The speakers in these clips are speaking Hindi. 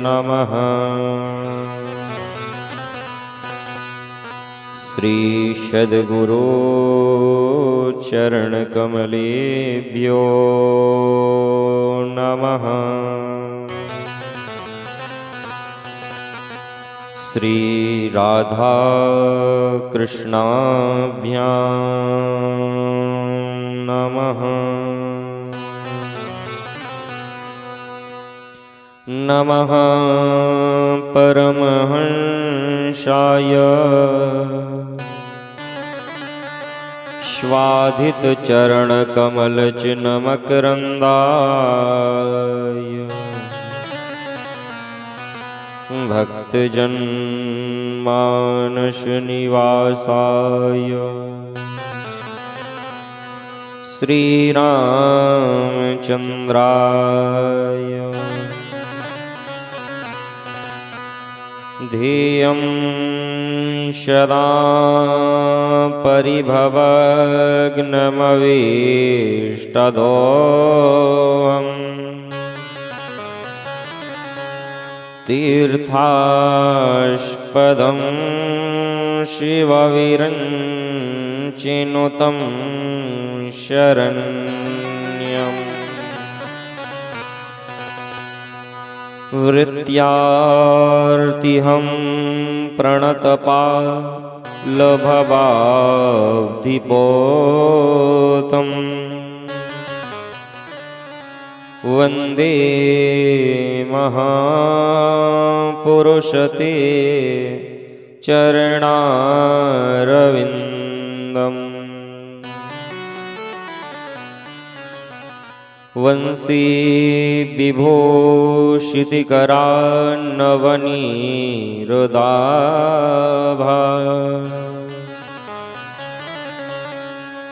नमः। श्री सद्गुरु चरण कमलेभ्यो नमः। श्री राधा कृष्णाभ्यां नमः। नमः परमहंसाय स्वाधितचरणकमलचिन्मकरन्दाय भक्तजन्मानसनिवासाय श्रीरामचन्द्राय ध्येयं सदा परिभवग्नमवेष्टदोहम् तीर्थास्पदं शिवविरञ्चिनुतं शरण्यम् वृत्यार्तिहं प्रणतपालभवाब्धिपोतं वन्दे महापुरुषते चरणारविन्दम्। वंशी विभूषितकरान्नवनीरुदाभा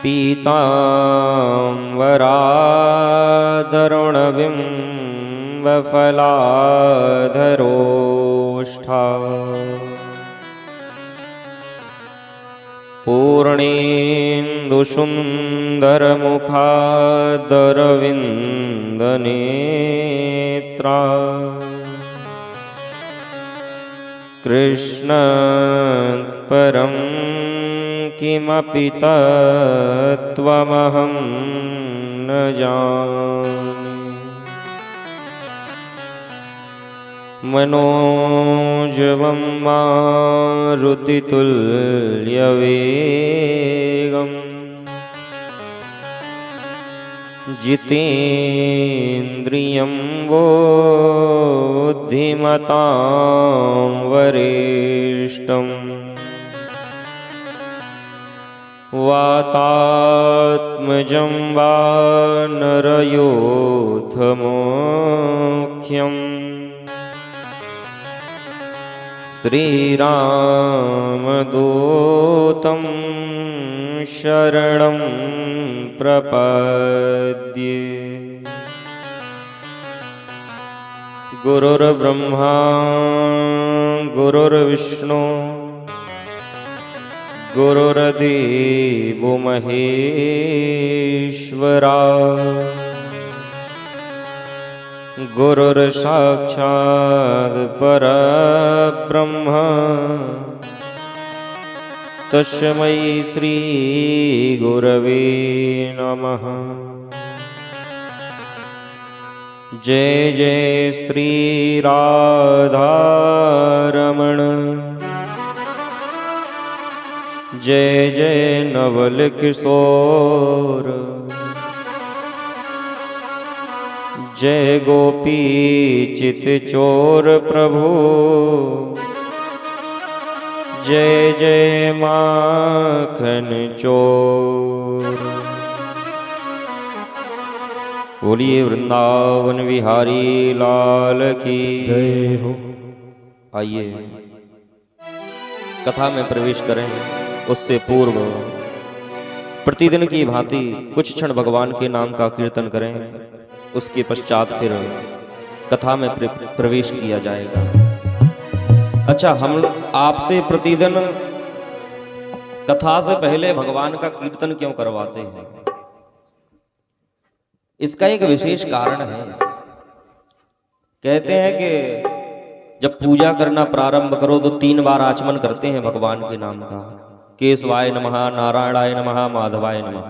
पीताम्बरादरुणबिम्बफलाधरोष्ठा पूर्णेन्दुसुन्दरमुखादरविन्दनेत्रा कृष्णात्परं किमपि तत्त्वमहं न जाने। मनोजवं मारुतितुल्यवेगं जितेन्द्रियं बुद्धिमतां वरिष्ठम् वातात्मजं वानरयोथमुख्यम् श्रीरामदूतं शरणं प्रपद्ये। गुरुर्ब्रह्मा गुरुर्विष्णु गुरुर्देवो महेश्वरा गुरुर्साक्षात् परब्रह्म तस्मै श्री गुरवे नमः। जय जय श्री राधारमण जय जय नवल किशोर जय गोपी चित चोर प्रभु जय जय माखन चोर। बोलिए वृंदावन विहारी लाल की जय हो। आइए कथा में प्रवेश करें। उससे पूर्व प्रतिदिन की भांति कुछ क्षण भगवान के नाम का कीर्तन करें। उसके पश्चात फिर कथा में प्रवेश किया जाएगा। अच्छा, हम आपसे प्रतिदिन कथा से पहले भगवान का कीर्तन क्यों करवाते हैं? इसका एक विशेष कारण है। कहते हैं कि जब पूजा करना प्रारंभ करो तो 3 बार आचमन करते हैं भगवान के नाम का। केशवाय नमः, नारायणाय नमः, माधवाय नमः।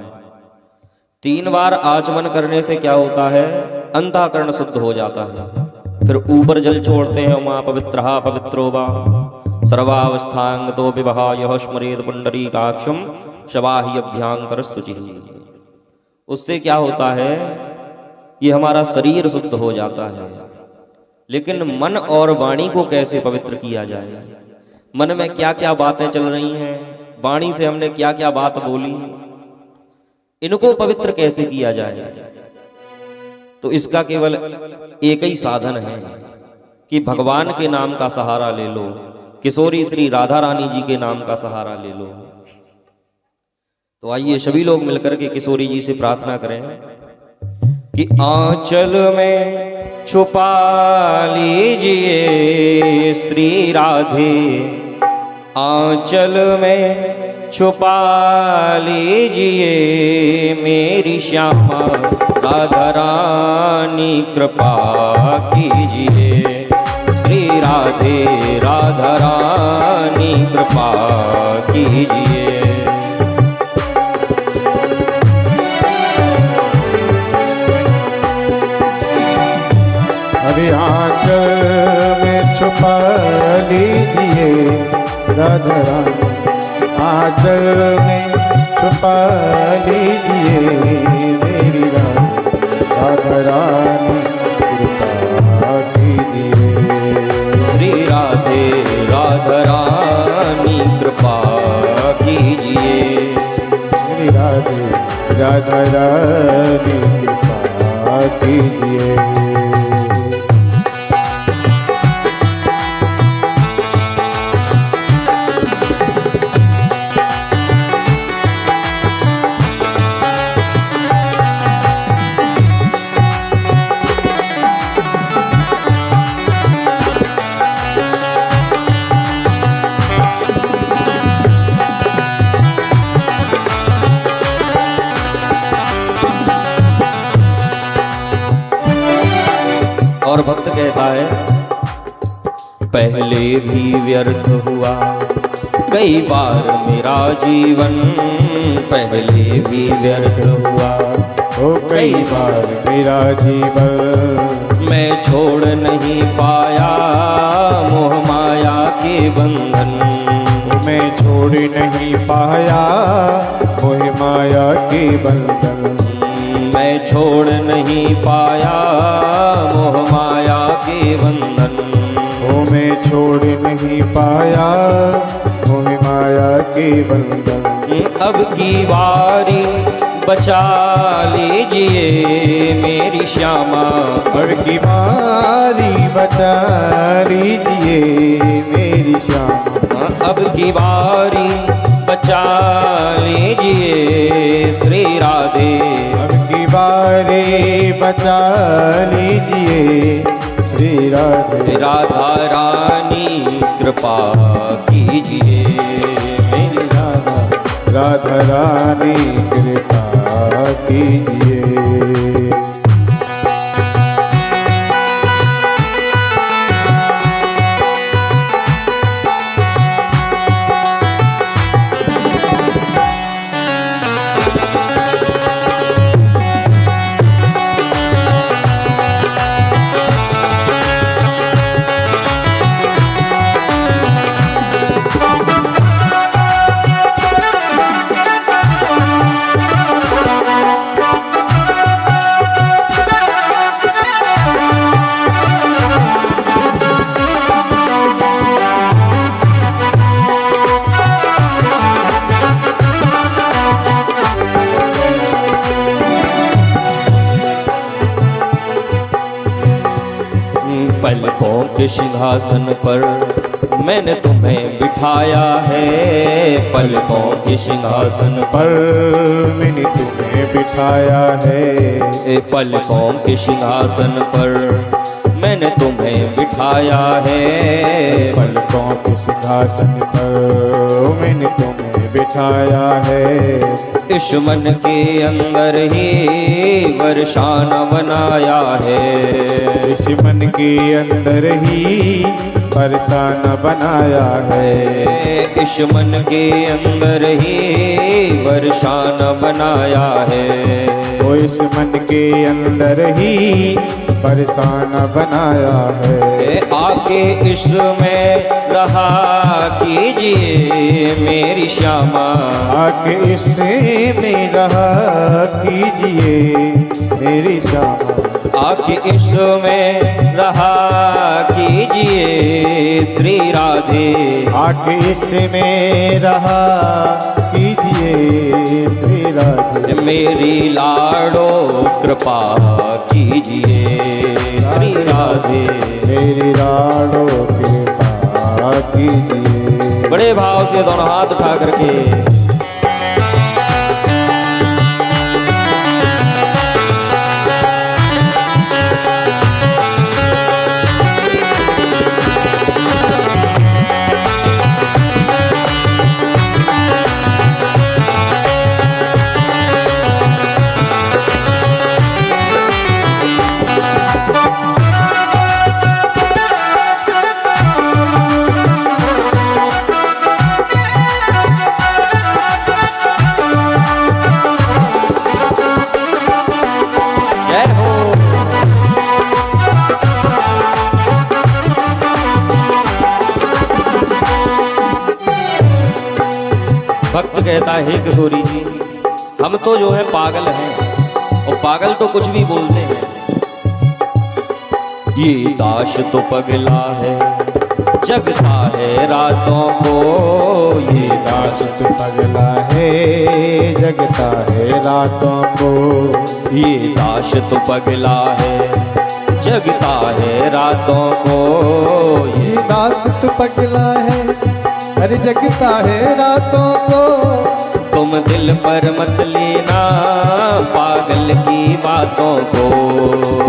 3 बार आचमन करने से क्या होता है? अंतःकरण शुद्ध हो जाता है। फिर ऊपर जल छोड़ते हैं, उमा पवित्रः पवित्रो वा सर्वावस्थांगतो विवाह यह स्मरेद पुंडरीकाक्षम शवाहि अभ्यांतर शुचि। उससे क्या होता है? ये हमारा शरीर शुद्ध हो जाता है। लेकिन मन और वाणी को कैसे पवित्र किया जाए? मन में क्या क्या बातें चल रही हैं, वाणी से हमने क्या क्या बात बोली, इनको पवित्र कैसे किया जाए? तो इसका केवल एक ही साधन है कि भगवान के नाम का सहारा ले लो, किशोरी श्री राधा रानी जी के नाम का सहारा ले लो। तो आइए सभी लोग मिलकर के किशोरी जी से प्रार्थना करें कि आंचल में छुपा लीजिए श्री राधे, आंचल में छुपा लीजिए मेरी श्यामा, राधा रानी कृपा कीजिए श्री राधे, राधा रानी कृपा कीजिए। अभी आंचल में छुपा लीजिए राधा रानी, आंचल में छुपा लीजिए मेरी राधा रानी कृपा कीजिए श्री राधे, राधा रानी कृपा कीजिए मेरी राधे, राधा रानी कृपा कीजिए। और भक्त कहता है, पहले भी व्यर्थ हुआ कई बार मेरा जीवन, पहले भी व्यर्थ हुआ ओ कई बार मेरा जीवन, मैं छोड़ नहीं पाया मोह माया के बंधन, मैं छोड़ नहीं पाया मोह माया के बंधन, मैं छोड़ नहीं पाया मोह माया के बंधन, ओ मैं छोड़ नहीं पाया मोह माया के बंधन। अब की बारी बचा लीजिए मेरी श्यामा, अब की बारी बचा लीजिए मेरी श्यामा, अब की बारी बचा लीजिए श्री राधे, अब की बारी बचा लीजिए श्री राधे, राधा रानी कृपा कीजिए मेरी राधा, राधा रानी कृपा कीजिए। पलकों के सिंहासन पर मैंने तुम्हें बिठाया है, पलकों के सिंहासन पर मैंने तुम्हें बिठाया है, पलकों के सिंहासन पर मैंने तुम्हें बिठाया है। पलकों के सिंहासन पर मैंने तुम्हें बिठाया है। इस मन के अंदर ही वर्षाना बनाया है। इस मन के अंदर ही फरसाना बनाया है। इस मन के अंदर ही वर्षाना बनाया है। वो इस मन के अंदर ही फरसाना बनाया है। आके इसमें रहा कीजिए मेरी श्यामा। आके इसमें रहा कीजिए मेरी श्यामा। आके इसमें रहा कीजिए श्री राधे। आके इसमें रहा कीजिए श्री राधे। मेरी लाडो कृपा कीजिए श्री राधे। मेरी लाडो कृपा कीजिए। बड़े भाव से दोनों हाथ उठा करके भक्त कहता है किशोरी जी, हम तो जो है पागल हैं और पागल तो कुछ भी बोलते हैं। ये दास तो पगला है जगता है रातों को। ये दास तो पगला है जगता है रातों को। ये दास तो पगला है जगता है रातों को। ये दास तो पगला है अरे जगता है रातों को। तुम दिल पर मत लेना पागल की बातों को।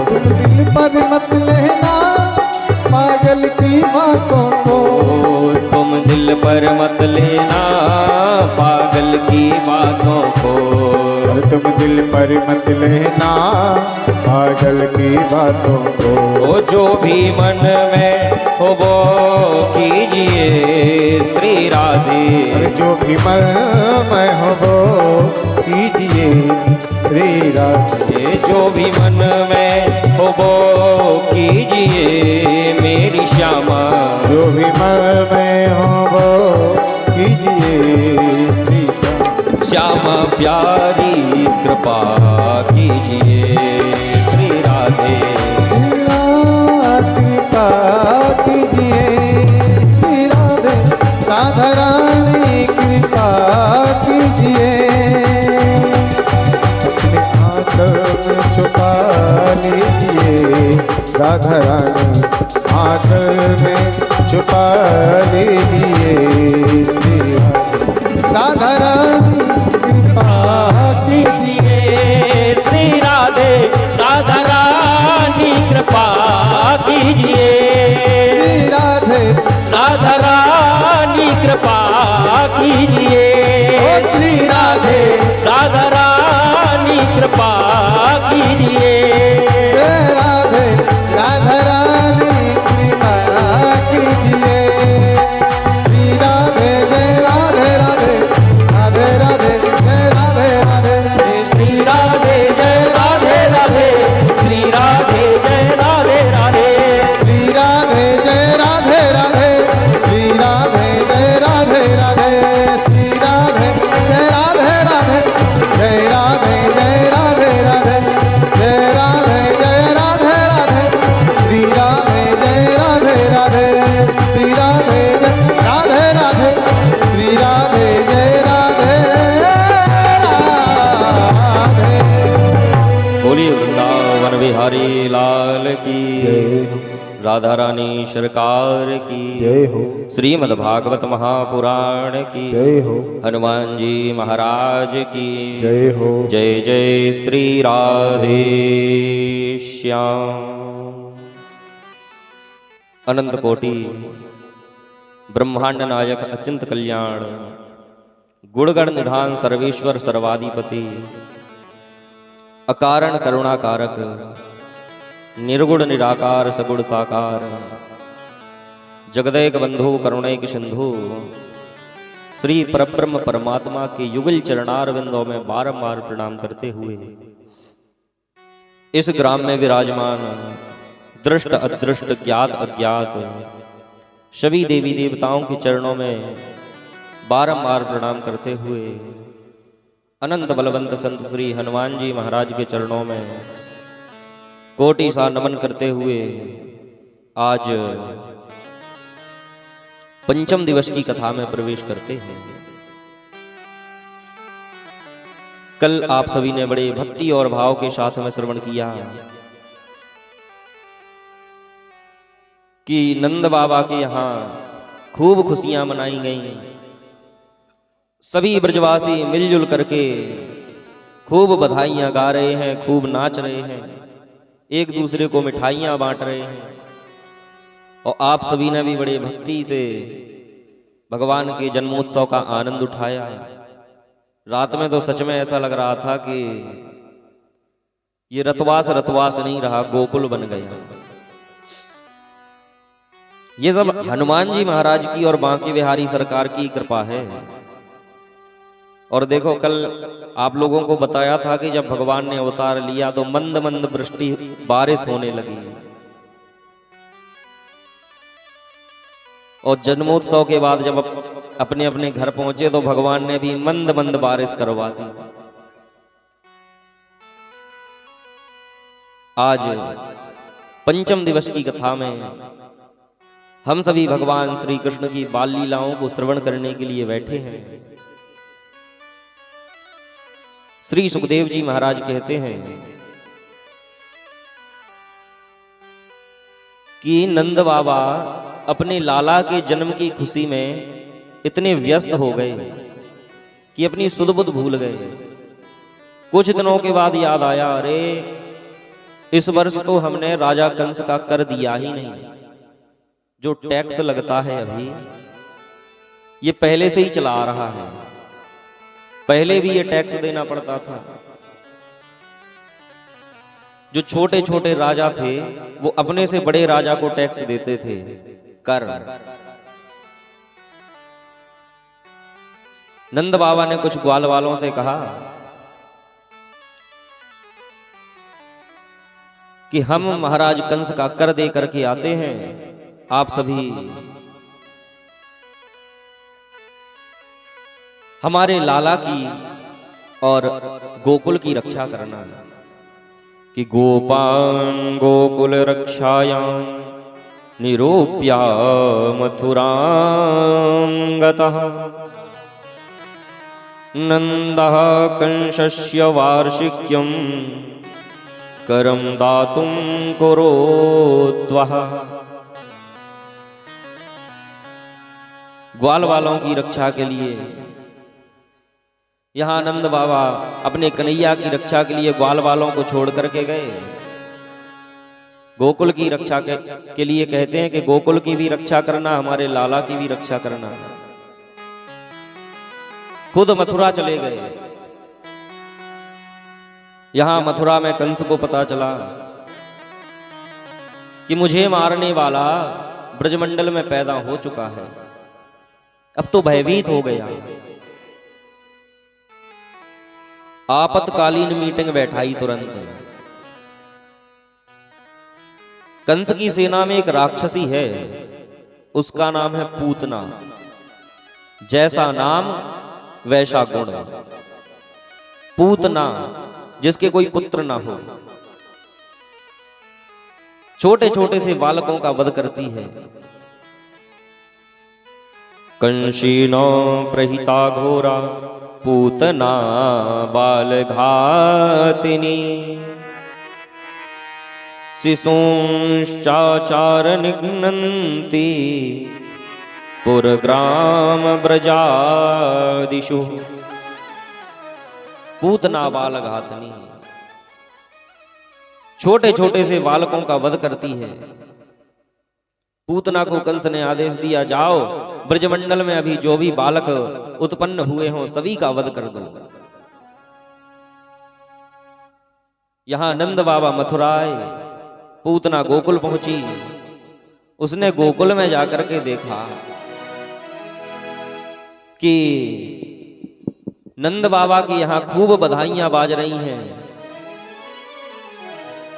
तुम दिल पर मत लेना पागल की बातों को। तुम दिल पर मत लेना पागल की बातों को। तुम दिल पर मत लेना पागल की बातों को। वो जो भी मन में हो वो कीजिए श्री राधे। जो भी मन में हो वो कीजिए श्री राधे। जो भी मन में हो वो कीजिए मेरी श्यामा। जो भी मन में हो वो कीजिए श्री श्यामा। श्यामा प्यारी कृपा कीजिए श्री राधे। कृपा कीजिए श्री राधे। राधा रानी कृपा कीजिए। अपने आंचल में छुपा लीजिए राधा रानी। आंचल में छुपा लीजिए श्री राधा रानी कृपा कीजिए श्री राधे। राधा रानी कृपा कीजिए श्री राधे। राधा रानी कृपा कीजिए श्री राधे। राधा रानी कृपा कीजिए। राधे राधा रानी कृपा कीजिए। श्री राधे जय राधे राधे राधे राधे जय राधे राधे। श्री राधे जय राधे राधे श्री राधे जय राधे राधे। श्री राधे जय राधे राधे श्री राधे जय राधे राधे। श्री राधे जय राधे राधे जय राधे जय राधे राधे जय राधे जय राधे राधे। श्री राधे जय राधे राधे श्री राधे जय राधे राधे श्री राधे जय राधे राधे। बोलिए वृंदावन बिहारी लाल की राधा रानी सरकार की जय हो। श्रीमद् भागवत महापुराण की जय हो। हनुमान जी महाराज की जय हो। जय जय श्री राधे श्याम। अनंत कोटि ब्रह्मांड नायक अचिंत कल्याण गुणगण निधान सर्वेश्वर सर्वाधिपति अकारण करुणाकारक निर्गुण निराकार सगुण साकार जगदैक बंधु करुणैक सिंधु श्री परब्रह्म परमात्मा के युगल चरणारविंदों में बारंबार प्रणाम करते हुए इस ग्राम में विराजमान दृष्ट अदृष्ट ज्ञात अज्ञात सभी देवी देवताओं के चरणों में बारंबार प्रणाम करते हुए अनंत बलवंत संत श्री हनुमान जी महाराज के चरणों में कोटि सा नमन करते हुए आज पंचम दिवस की कथा में प्रवेश करते हैं। कल आप सभी ने बड़े भक्ति और भाव के साथ में श्रवण किया कि नंद बाबा के यहाँ खूब खुशियां मनाई गईं। सभी ब्रजवासी मिलजुल करके खूब बधाइयां गा रहे हैं, खूब नाच रहे हैं, एक दूसरे को मिठाइयां बांट रहे हैं। और आप सभी ने भी बड़े भक्ति से भगवान के जन्मोत्सव का आनंद उठाया। रात में तो सच में ऐसा लग रहा था कि ये रतवास नहीं रहा, गोकुल बन गया। ये सब हनुमान जी महाराज की और बांके बिहारी सरकार की कृपा है। और देखो कल आप लोगों को बताया था कि जब भगवान ने अवतार लिया तो मंद मंद वृष्टि बारिश होने लगी और जन्मोत्सव के बाद जब अपने अपने घर पहुंचे तो भगवान ने भी मंद मंद बारिश करवा दी। आज पंचम दिवस की कथा में हम सभी भगवान श्री कृष्ण की बाल लीलाओं को श्रवण करने के लिए बैठे हैं। श्री सुखदेव जी महाराज कहते हैं कि नंद बाबा अपने लाला के जन्म की खुशी में इतने व्यस्त हो गए कि अपनी सुध बुध भूल गए। कुछ दिनों के बाद याद आया, अरे इस वर्ष तो हमने राजा कंस का कर दिया ही नहीं। जो टैक्स लगता है अभी ये पहले से ही चला आ रहा है, पहले भी ये टैक्स देना पड़ता था। जो छोटे छोटे राजा थे वो अपने से बड़े राजा को टैक्स देते थे, कर। नंद बाबा ने कुछ ग्वाल वालों से कहा कि हम महाराज कंस का कर दे करके आते हैं, आप सभी हमारे लाला की और गोकुल की रक्षा करना। कि गोपान गोकुल रक्षायां निरूप्या मथुरां गतः नंदः कंसस्य वार्षिक्यं करं दातुं कुरोद्वः। ग्वाल वालों की रक्षा के लिए यहाँ नंद बाबा अपने कन्हैया की रक्षा के लिए ग्वाल वालों को छोड़ करके गए। गोकुल की रक्षा के लिए कहते हैं कि गोकुल की भी रक्षा करना, हमारे लाला की भी रक्षा करना। खुद मथुरा चले गए। यहां मथुरा में कंस को पता चला कि मुझे मारने वाला ब्रजमंडल में पैदा हो चुका है। अब तो भयभीत हो गया। आपातकालीन मीटिंग बैठाई तुरंत। कंस की सेना में एक राक्षसी है, उसका नाम है पूतना। जैसा नाम वैसा गुण। पूतना, जिसके कोई पुत्र ना हो, छोटे छोटे से बालकों का वध करती है। कंसीनो प्रहिता घोरा पूतना बाल घातिनी शिशूंश्चाचार निघ्नन्ति पुरग्राम ब्रजादिषु। पूतना बाल घातनी छोटे छोटे से बालकों का वध करती है। पूतना को कंस ने आदेश दिया, जाओ ब्रजमंडल में अभी जो भी बालक उत्पन्न हुए हों सभी का वध कर दो। यहां नंद बाबा मथुरा आए, पूतना गोकुल पहुंची। उसने गोकुल में जाकर के देखा कि नंद बाबा की यहां खूब बधाइयां बाज रही हैं,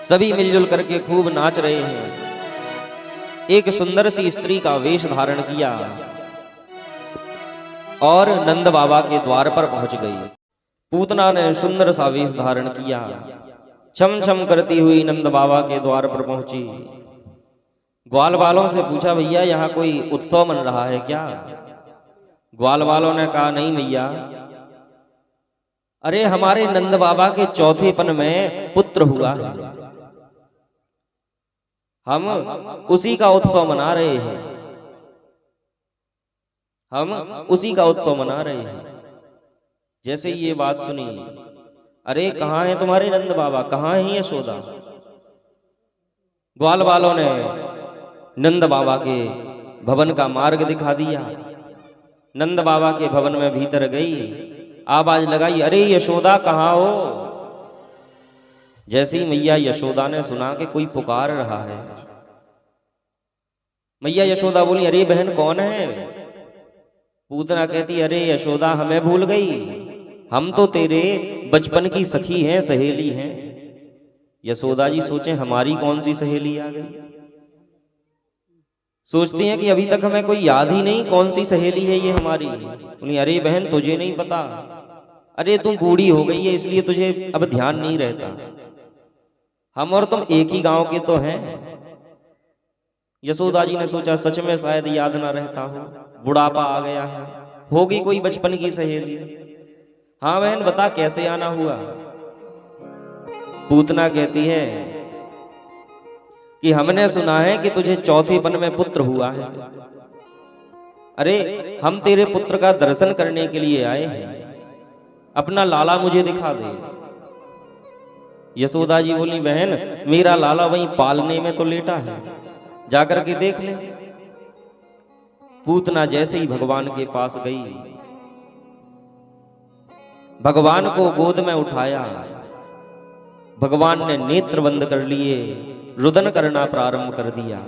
सभी मिलजुल करके खूब नाच रहे हैं। एक सुंदर सी स्त्री का वेश धारण किया और नंद बाबा के द्वार पर पहुंच गई। पूतना ने सुंदर सा वेश धारण किया, छम छम करती हुई नंद बाबा के द्वार पर पहुंची। ग्वाल वालों से पूछा, भैया यहाँ कोई उत्सव मन रहा है क्या? ग्वाल वालों ने कहा, नहीं भैया, अरे हमारे नंद बाबा के चौथेपन में पुत्र हुआ है, हम उसी का उत्सव मना रहे हैं, हम उसी का उत्सव मना रहे हैं। जैसे ये बात सुनी, अरे कहाँ है तुम्हारे नंद बाबा, कहाँ है यशोदा? ग्वाल वालों ने नंद बाबा के भवन का मार्ग दिखा दिया। नंद बाबा के भवन में भीतर गई, आवाज लगाई, अरे यशोदा कहाँ हो? जैसे ही मैया यशोदा ने सुना कि कोई पुकार रहा है, मैया यशोदा बोली, अरे बहन कौन है? पूतना कहती, अरे यशोदा हमें भूल गई, हम तो तेरे बचपन की सखी हैं, सहेली हैं। यशोदा जी सोचे, हमारी कौन सी सहेली आ गई? सोचती हैं कि अभी तक हमें कोई याद ही नहीं, कौन सी सहेली है ये हमारी। बोली, अरे बहन तुझे नहीं पता, अरे तुम बूढ़ी हो गई है इसलिए तुझे अब ध्यान नहीं रहता, हम और तुम एक ही गांव के तो हैं। यशोदा जी ने सोचा, सच में शायद याद ना रहता हो, बुढ़ापा आ गया है, होगी कोई बचपन की सहेली। हाँ बहन बता कैसे आना हुआ? पूतना कहती है कि हमने सुना है कि तुझे चौथेपन में पुत्र हुआ है, अरे हम तेरे पुत्र का दर्शन करने के लिए आए हैं, अपना लाला मुझे दिखा दे। यशोदा जी बोली, बहन मेरा लाला वहीं पालने में तो लेटा है, जाकर के देख ले। पूतना जैसे ही भगवान के पास गई, भगवान को गोद में उठाया, भगवान ने नेत्र बंद कर लिए, रुदन करना प्रारंभ कर दिया।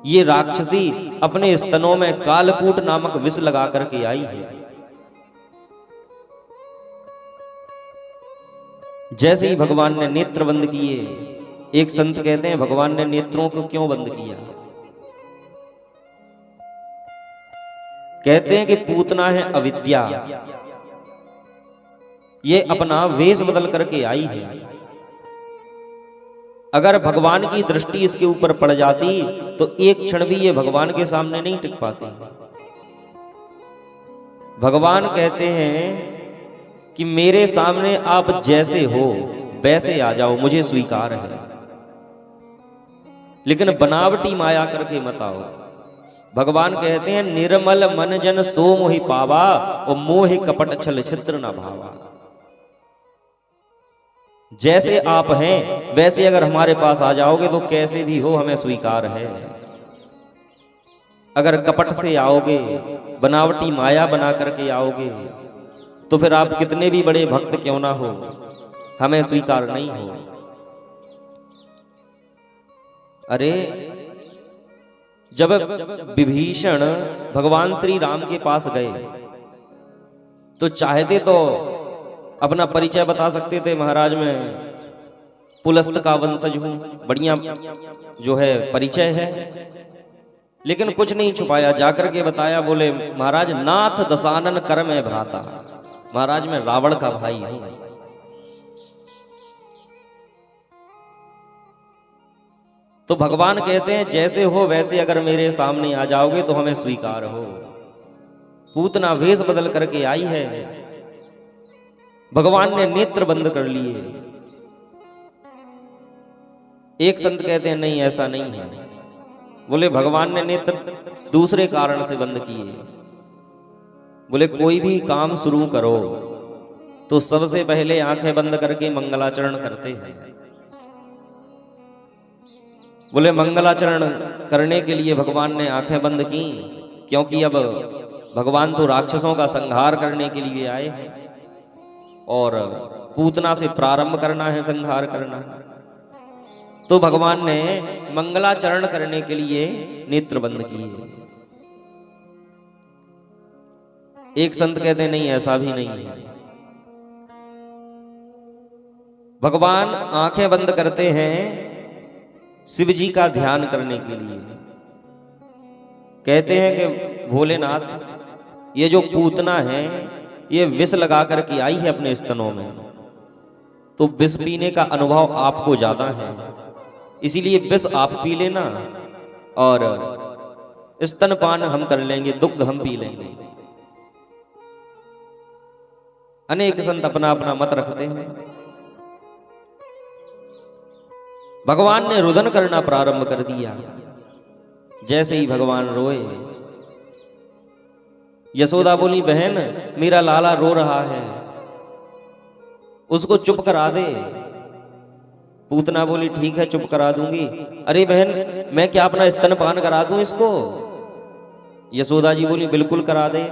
ये राक्षसी अपने स्तनों में कालकूट नामक विष लगा करके आई है। जैसे ही भगवान ने नेत्र बंद किए, एक संत कहते हैं भगवान ने नेत्रों को क्यों बंद किया? कहते हैं कि पूतना है अविद्या, ये अपना वेश बदल करके आई है। अगर भगवान की दृष्टि इसके ऊपर पड़ जाती तो एक क्षण भी ये भगवान के सामने नहीं टिक पाती। भगवान कहते हैं कि मेरे सामने आप जैसे हो वैसे आ जाओ, मुझे स्वीकार है, लेकिन बनावटी माया करके मत आओ। भगवान कहते हैं निर्मल मन जन सो मोहि पावा, और मोहि कपट छल छिद्र न भावा। जैसे आप हैं वैसे अगर हमारे पास आ जाओगे तो कैसे भी हो हमें स्वीकार है। अगर कपट से आओगे, बनावटी माया बना करके आओगे, तो फिर आप कितने भी बड़े भक्त क्यों ना हो, हमें स्वीकार नहीं हो। अरे जब विभीषण भगवान श्री राम के पास गए तो चाहते तो अपना परिचय बता सकते थे, महाराज मैं पुलस्त का वंशज हूं, बढ़िया जो है परिचय है, लेकिन कुछ नहीं छुपाया, जाकर के बताया। बोले महाराज नाथ दशानन कर में भ्राता, महाराज मैं रावण का भाई हूं। तो भगवान कहते हैं जैसे हो वैसे अगर मेरे सामने आ जाओगे तो हमें स्वीकार हो। पूतना वेश बदल करके आई है, भगवान ने नेत्र बंद कर लिए। एक संत कहते हैं नहीं ऐसा नहीं है, बोले भगवान ने नेत्र दूसरे कारण से बंद किए। बोले कोई भी काम शुरू करो तो सबसे पहले आंखें बंद करके मंगलाचरण करते हैं। बोले मंगलाचरण करने के लिए भगवान ने आंखें बंद की, क्योंकि अब भगवान तो राक्षसों का संहार करने के लिए आए हैं और पूतना से प्रारंभ करना है, संहार करना है। तो भगवान ने मंगलाचरण करने के लिए नेत्र बंद किए। एक संत कहते नहीं, ऐसा भी नहीं है। भगवान आंखें बंद करते हैं शिव जी का ध्यान करने के लिए। कहते हैं कि भोलेनाथ, ये जो पूतना है ये विष लगा करके आई है अपने स्तनों में, तो विष पीने का अनुभव आपको ज्यादा है, इसीलिए विष आप पी लेना और स्तनपान हम कर लेंगे, दुग्ध हम पी लेंगे। अनेक संत अपना अपना मत रखते हैं। भगवान ने रुदन करना प्रारंभ कर दिया। जैसे ही भगवान रोए, यशोदा बोली, बहन मेरा लाला रो रहा है, उसको चुप करा दे। पूतना बोली, ठीक है चुप करा दूंगी। अरे बहन, मैं क्या अपना स्तनपान करा दूं इसको? यशोदा जी बोली, बिल्कुल करा दे।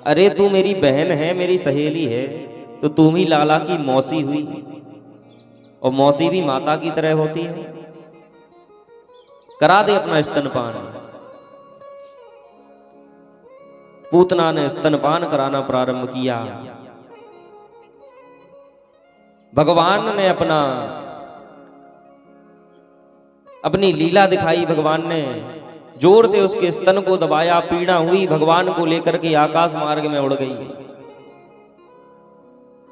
अरे तू मेरी बहन है, मेरी सहेली है, तो तुम ही लाला की मौसी हुई, और मौसी भी माता की तरह होती है, करा दे अपना स्तनपान। पूतना ने स्तनपान कराना प्रारंभ किया। भगवान ने अपनी लीला दिखाई। भगवान ने जोर से उसके स्तन को दबाया, पीड़ा हुई, भगवान को लेकर के आकाश मार्ग में उड़ गई,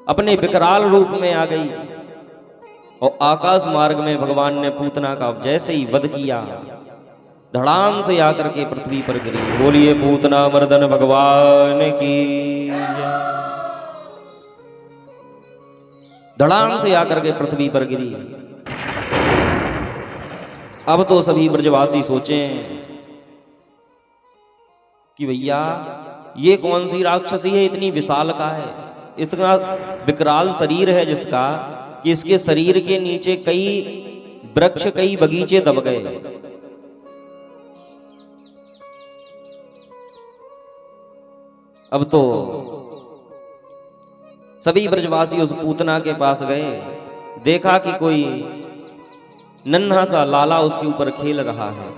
अपने विकराल रूप में आ गई और आकाश मार्ग में भगवान ने पूतना का जैसे ही वध किया, धड़ाम से आकर के पृथ्वी पर गिरी। बोलिए पूतना मर्दन भगवान की। धड़ाम से आकर के पृथ्वी पर गिरी। अब तो सभी ब्रजवासी सोचें कि भैया ये कौन सी राक्षसी है, इतनी विशाल का है, इतना विकराल शरीर है जिसका कि इसके शरीर के नीचे कई वृक्ष, कई बगीचे दब गए। अब तो सभी ब्रजवासी उस पूतना के पास गए, देखा कि कोई नन्हा सा लाला उसके ऊपर खेल रहा है।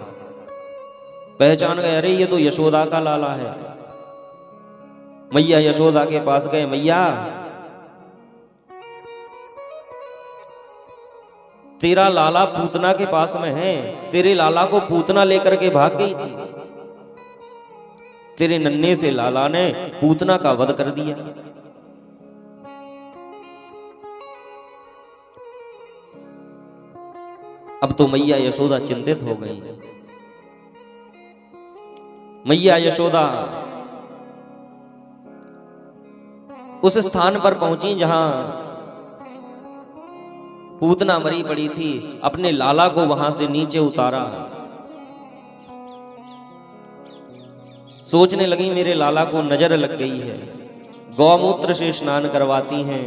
पहचान गए, अरे ये तो यशोदा का लाला है। मैया यशोदा के पास गए, मैया तेरा लाला पूतना के पास में है, तेरे लाला को पूतना लेकर के भाग गई थी, तेरे नन्हे से लाला ने पूतना का वध कर दिया। अब तो मैया यशोदा चिंतित हो गई। मैया यशोदा उस स्थान पर पहुंची जहां पूतना मरी पड़ी थी, अपने लाला को वहां से नीचे उतारा। सोचने लगी मेरे लाला को नजर लग गई है। गौमूत्र से स्नान करवाती हैं,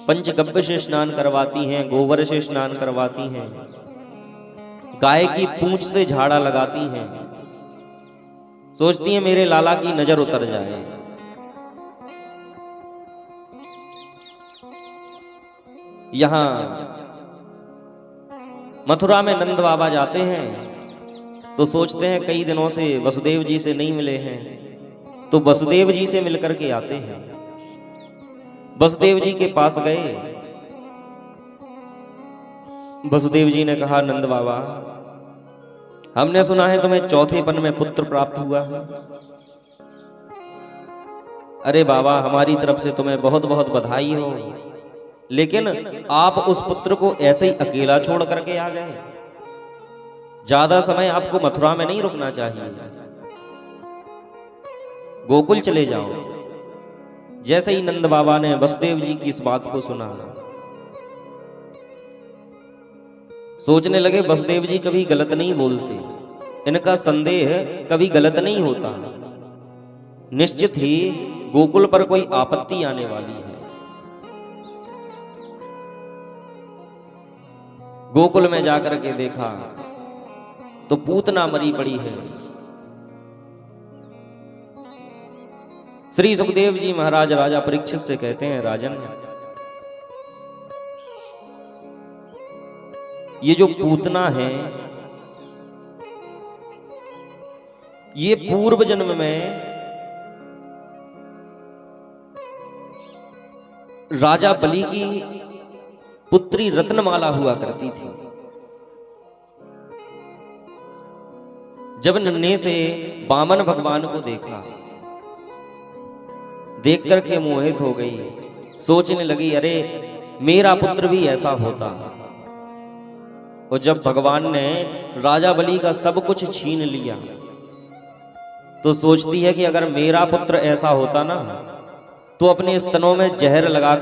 पंचगव्य से स्नान करवाती हैं, गोबर से स्नान करवाती हैं, गाय की पूंछ से झाड़ा लगाती हैं। सोचती हैं मेरे लाला की नजर उतर जाए। यहां मथुरा में नंद बाबा जाते हैं तो सोचते हैं कई दिनों से वसुदेव जी से नहीं मिले हैं, तो वसुदेव जी से मिलकर के आते हैं। वसुदेव जी के पास गए। वसुदेव जी ने कहा, नंद बाबा हमने सुना है तुम्हें चौथेपन में पुत्र प्राप्त हुआ है। अरे बाबा हमारी तरफ से तुम्हें बहुत बहुत बधाई हो, लेकिन आप उस पुत्र को ऐसे ही अकेला छोड़ करके आ गए। ज्यादा समय आपको मथुरा में नहीं रुकना चाहिए, गोकुल चले जाओ। जैसे ही नंद बाबा ने वसुदेव जी की इस बात को सुना, सोचने लगे वसुदेव जी कभी गलत नहीं बोलते, इनका संदेह कभी गलत नहीं होता, निश्चित ही गोकुल पर कोई आपत्ति आने वाली है। गोकुल में जाकर के देखा तो पूतना मरी पड़ी है। श्री सुखदेव जी महाराज राजा परीक्षित से कहते हैं, राजन, ये जो पूतना है ये पूर्व जन्म में राजा बलि की पुत्री रत्नमाला हुआ करती थी। जब नन्हे से वामन भगवान को देखा, देख करके मोहित हो गई, सोचने लगी अरे मेरा पुत्र भी ऐसा होता। और जब भगवान ने राजा बलि का सब कुछ छीन लिया तो सोचती है कि अगर मेरा पुत्र ऐसा होता ना तो अपने स्तनों में जहर लगाकर